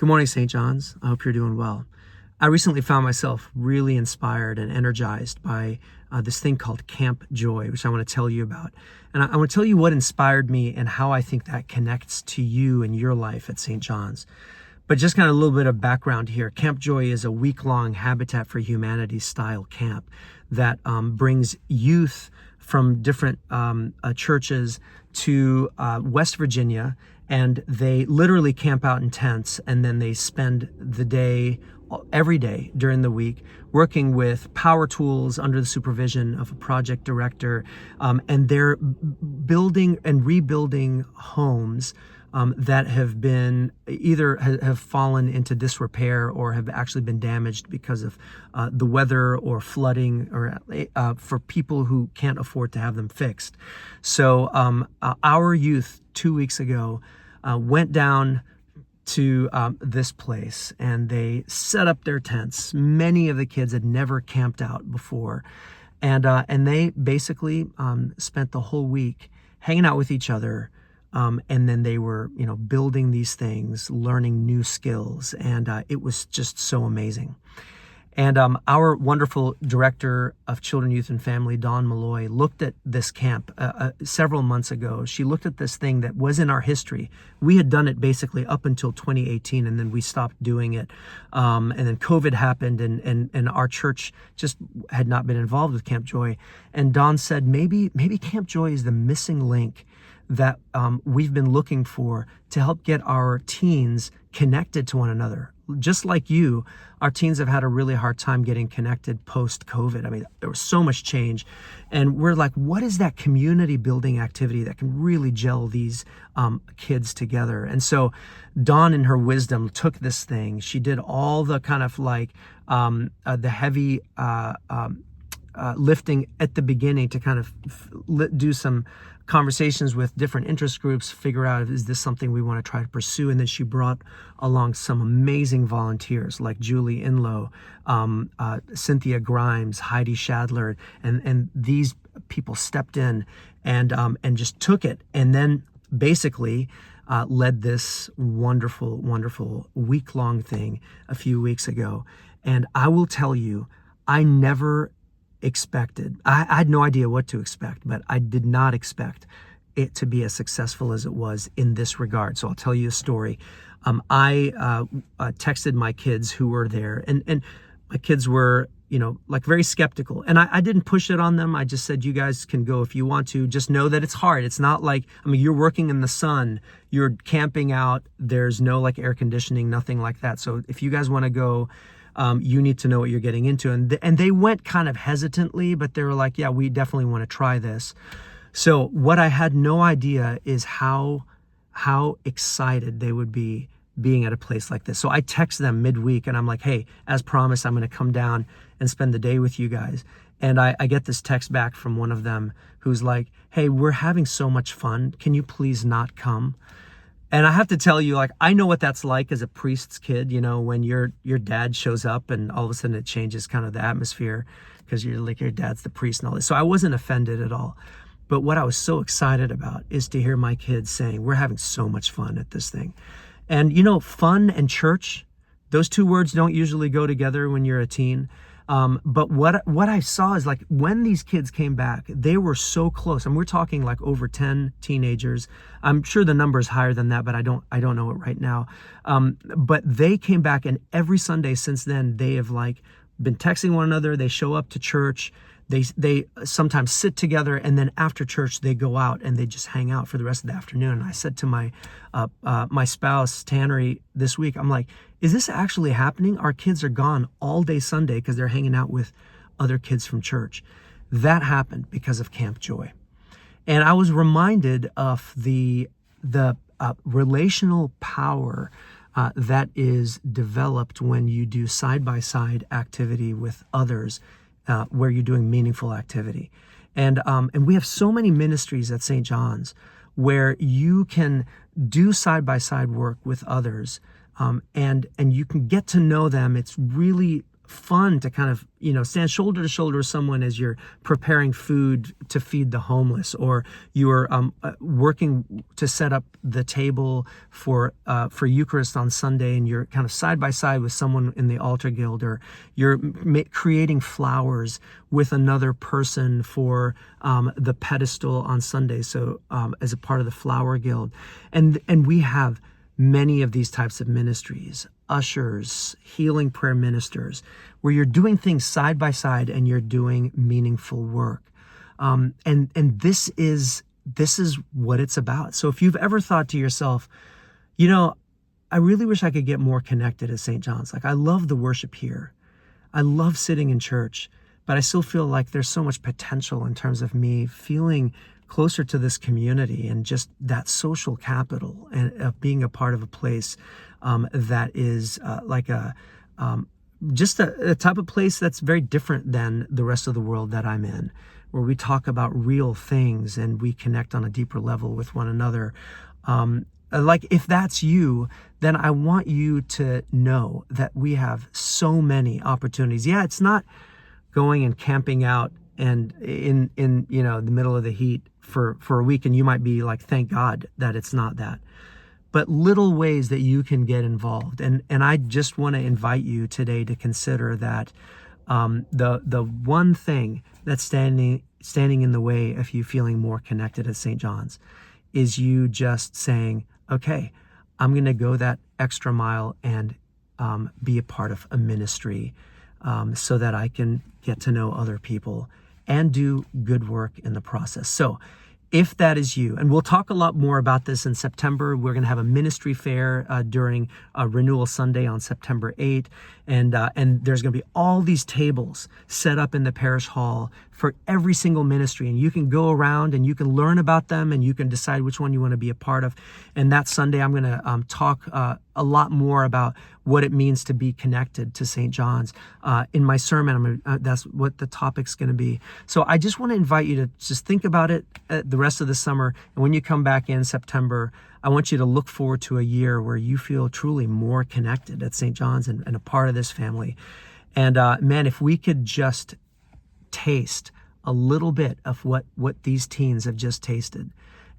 Good morning, St. John's. I hope you're doing well. I recently found myself really inspired and energized by this thing called Camp Joy, which I want to tell you about. And I want to tell you what inspired me and how I think that connects to you and your life at St. John's. But just kind of a little bit of background here. Camp Joy is a week-long Habitat for Humanity style camp that brings youth from different churches to West Virginia, and they literally camp out in tents, and then they spend the day, every day during the week, working with power tools under the supervision of a project director, and they're building and rebuilding homes that have been either have fallen into disrepair or have actually been damaged because of the weather or flooding, or for people who can't afford to have them fixed. So our youth 2 weeks ago went down to this place, and they set up their tents. Many of the kids had never camped out before, and they basically spent the whole week hanging out with each other. And then they were, building these things, learning new skills, and it was just so amazing. And our wonderful director of Children, Youth, and Family, Dawn Malloy, looked at this camp several months ago. She looked at this thing that was in our history. We had done it basically up until 2018, and then we stopped doing it. And then COVID happened, and our church just had not been involved with Camp Joy. And Dawn said, maybe Camp Joy is the missing link that we've been looking for to help get our teens connected to one another. Just like you, our teens have had a really hard time getting connected post-COVID. I mean, there was so much change. And we're like, what is that community building activity that can really gel these kids together? And so Dawn, in her wisdom, took this thing. She did all the kind of like the heavy lifting at the beginning to kind of do some conversations with different interest groups, figure out, is this something we want to try to pursue? And then she brought along some amazing volunteers like Julie Inlow, Cynthia Grimes, Heidi Shadler, and these people stepped in and just took it, and then basically led this wonderful week-long thing a few weeks ago. And I will tell you, I never expected. I had no idea what to expect, but I did not expect it to be as successful as it was in this regard. So I'll tell you a story. I texted my kids who were there, and my kids were, like very skeptical. And I didn't push it on them. I just said, you guys can go if you want to. Just know that it's hard. It's not like, you're working in the sun, you're camping out. There's no like air conditioning, nothing like that. So if you guys want to go, you need to know what you're getting into. And they went kind of hesitantly, but they were like, yeah, we definitely want to try this. So what I had no idea is how excited they would be being at a place like this. So I text them midweek, and I'm like, hey, as promised, I'm going to come down and spend the day with you guys. And I get this text back from one of them who's like, hey, we're having so much fun. Can you please not come? And I have to tell you, like, I know what that's like as a priest's kid, when your dad shows up and all of a sudden it changes kind of the atmosphere because you're like, your dad's the priest and all this. So I wasn't offended at all. But what I was so excited about is to hear my kids saying, we're having so much fun at this thing. And, fun and church, those two words don't usually go together when you're a teen. But what I saw is, like, when these kids came back, they were so close. And we're talking like over 10 teenagers. I'm sure the number is higher than that, but I don't know it right now. But they came back, and every Sunday since then, they have like been texting one another. They show up to church. They sometimes sit together, and then after church they go out and they just hang out for the rest of the afternoon. And I said to my my spouse Tannery this week, I'm like, is this actually happening? Our kids are gone all day Sunday because they're hanging out with other kids from church. That happened because of Camp Joy. And I was reminded of the relational power that is developed when you do side-by-side activity with others, where you're doing meaningful activity. And we have so many ministries at St. John's where you can do side-by-side work with others, and you can get to know them. It's really fun to kind of, stand shoulder to shoulder with someone as you're preparing food to feed the homeless, or you're working to set up the table for Eucharist on Sunday, and you're kind of side by side with someone in the altar guild, or you're creating flowers with another person for the pedestal on Sunday. So as a part of the flower guild, and we have many of these types of ministries, ushers, healing prayer ministers, where you're doing things side by side and you're doing meaningful work. And this is what it's about. So if you've ever thought to yourself, I really wish I could get more connected at St. John's. Like, I love the worship here. I love sitting in church, but I still feel like there's so much potential in terms of me feeling closer to this community and just that social capital, and being a part of a place that is just a type of place that's very different than the rest of the world that I'm in, where we talk about real things and we connect on a deeper level with one another. Like, if that's you, then I want you to know that we have so many opportunities. Yeah, it's not going and camping out and in the middle of the heat for a week, and you might be like, thank God that it's not that. But little ways that you can get involved. And I just want to invite you today to consider that the one thing that's standing in the way of you feeling more connected at St. John's is you just saying, okay, I'm going to go that extra mile and be a part of a ministry so that I can get to know other people and do good work in the process. So if that is you, and we'll talk a lot more about this in September. We're going to have a ministry fair during Renewal Sunday on September 8th. And there's going to be all these tables set up in the parish hall for every single ministry. And you can go around and you can learn about them and you can decide which one you want to be a part of. And that Sunday, I'm going to talk a lot more about what it means to be connected to St. John's. In my sermon, that's what the topic's going to be. So I just want to invite you to just think about it the rest of the summer. And when you come back in September, I want you to look forward to a year where you feel truly more connected at St. John's and a part of this family. And man, if we could just taste a little bit of what these teens have just tasted,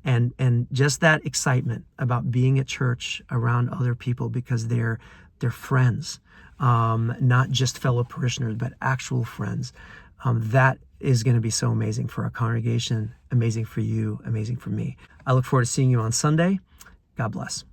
and just that excitement about being at church around other people because they're friends, not just fellow parishioners, but actual friends. That is going to be so amazing for our congregation, amazing for you, amazing for me. I look forward to seeing you on Sunday. God bless.